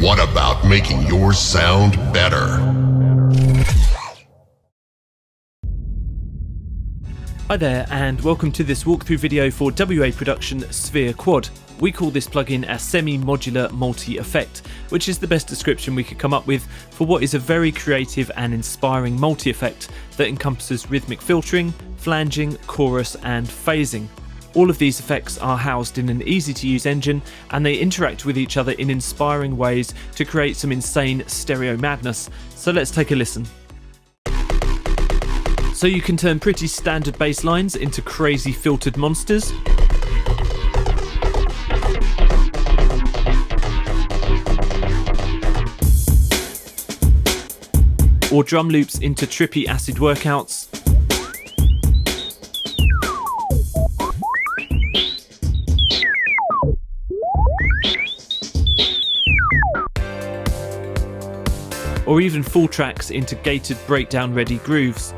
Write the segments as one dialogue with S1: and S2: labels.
S1: What about making yours sound better?
S2: Hi there, and welcome to this walkthrough video for WA Production SphereQuad. We call this plugin a semi-modular multi-effect, which is the best description we could come up with for what is a very creative and inspiring multi-effect that encompasses rhythmic filtering, flanging, chorus and phasing. All of these effects are housed in an easy-to-use engine, and they interact with each other in inspiring ways to create some insane stereo madness. So let's take a listen. So you can turn pretty standard bass lines into crazy filtered monsters, or drum loops into trippy acid workouts, or even full tracks into gated breakdown ready grooves.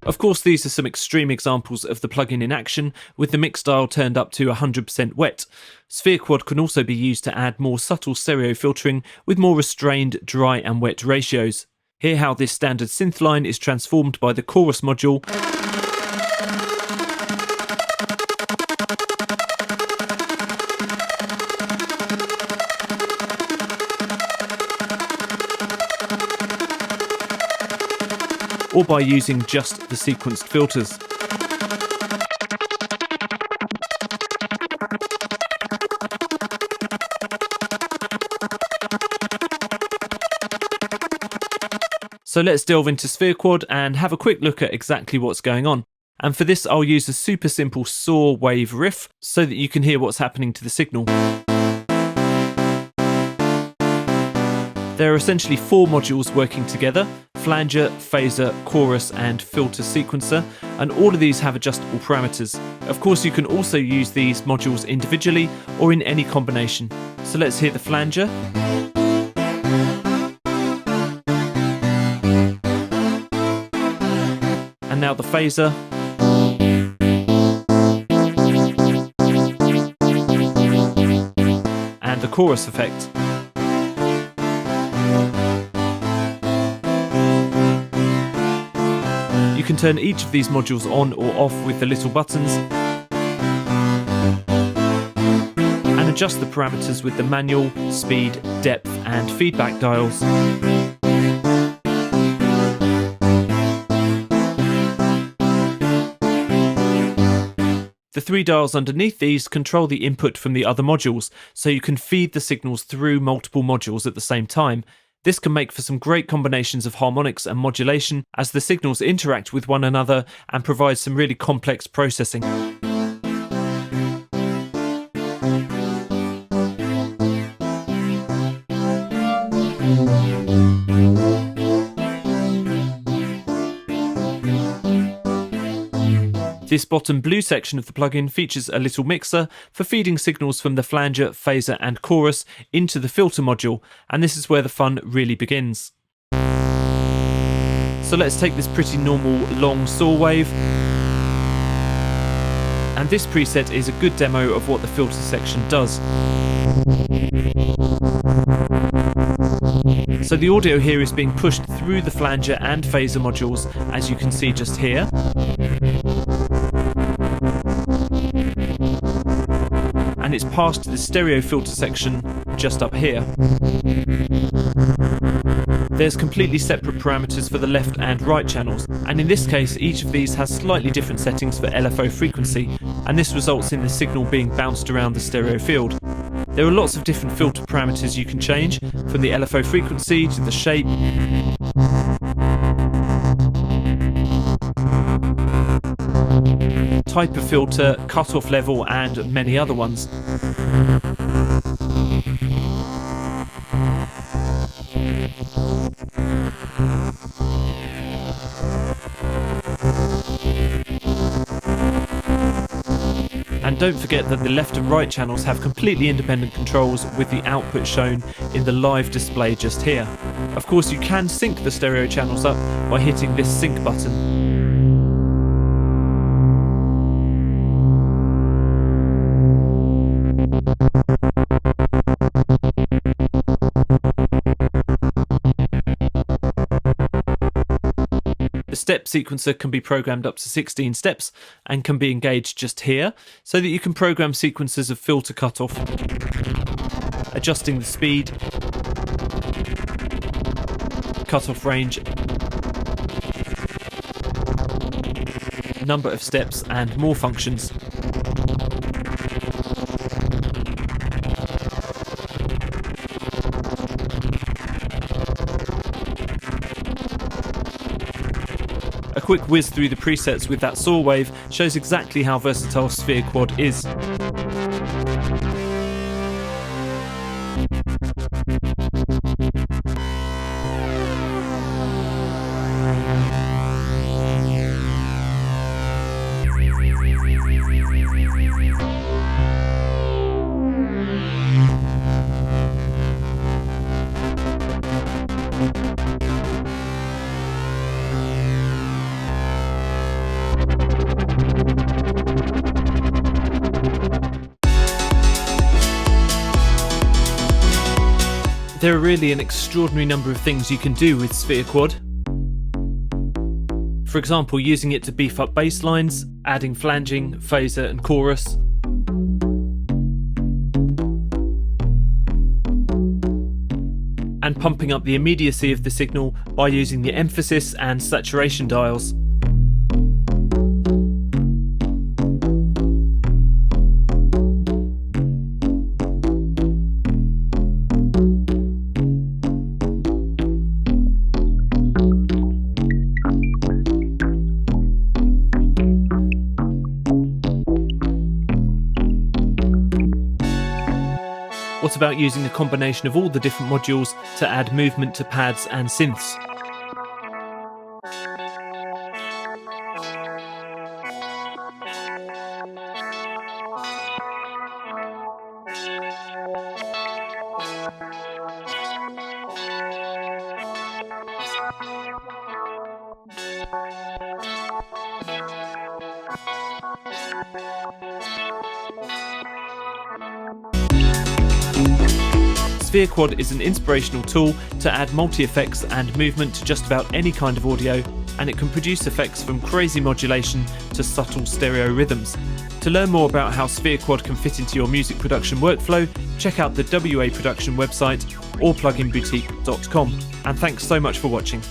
S2: Of course, these are some extreme examples of the plugin in action, with the mix dial turned up to 100% wet. SphereQuad can also be used to add more subtle stereo filtering with more restrained dry and wet ratios. Hear how this standard synth line is transformed by the chorus module, or by using just the sequenced filters. So let's delve into SphereQuad and have a quick look at exactly what's going on. And for this I'll use a super simple saw wave riff so that you can hear what's happening to the signal. There are essentially four modules working together: flanger, phaser, chorus and filter sequencer, and all of these have adjustable parameters. Of course, you can also use these modules individually or in any combination. So let's hear the flanger. And now the phaser. And the chorus effect. You can turn each of these modules on or off with the little buttons, and adjust the parameters with the manual, speed, depth and feedback dials. The three dials underneath these control the input from the other modules, so you can feed the signals through multiple modules at the same time. This can make for some great combinations of harmonics and modulation as the signals interact with one another and provide some really complex processing. This bottom blue section of the plugin features a little mixer for feeding signals from the flanger, phaser and chorus into the filter module, and this is where the fun really begins. So let's take this pretty normal long saw wave, and this preset is a good demo of what the filter section does. So the audio here is being pushed through the flanger and phaser modules, as you can see just here. And it's passed to the stereo filter section just up here. There's completely separate parameters for the left and right channels, and in this case each of these has slightly different settings for LFO frequency, and this results in the signal being bounced around the stereo field. There are lots of different filter parameters you can change, from the LFO frequency to the shape, type of filter, cutoff level and many other ones. And don't forget that the left and right channels have completely independent controls, with the output shown in the live display just here. Of course, you can sync the stereo channels up by hitting this sync button. The step sequencer can be programmed up to 16 steps and can be engaged just here, so that you can program sequences of filter cutoff, adjusting the speed, cutoff range, number of steps, and more functions. A quick whiz through the presets with that saw wave shows exactly how versatile SphereQuad is. There are really an extraordinary number of things you can do with SphereQuad. For example, using it to beef up bass lines, adding flanging, phaser and chorus. And pumping up the immediacy of the signal by using the emphasis and saturation dials. What about using a combination of all the different modules to add movement to pads and synths? SphereQuad is an inspirational tool to add multi-effects and movement to just about any kind of audio, and it can produce effects from crazy modulation to subtle stereo rhythms. To learn more about how SphereQuad can fit into your music production workflow, check out the WA Production website or pluginboutique.com. And thanks so much for watching.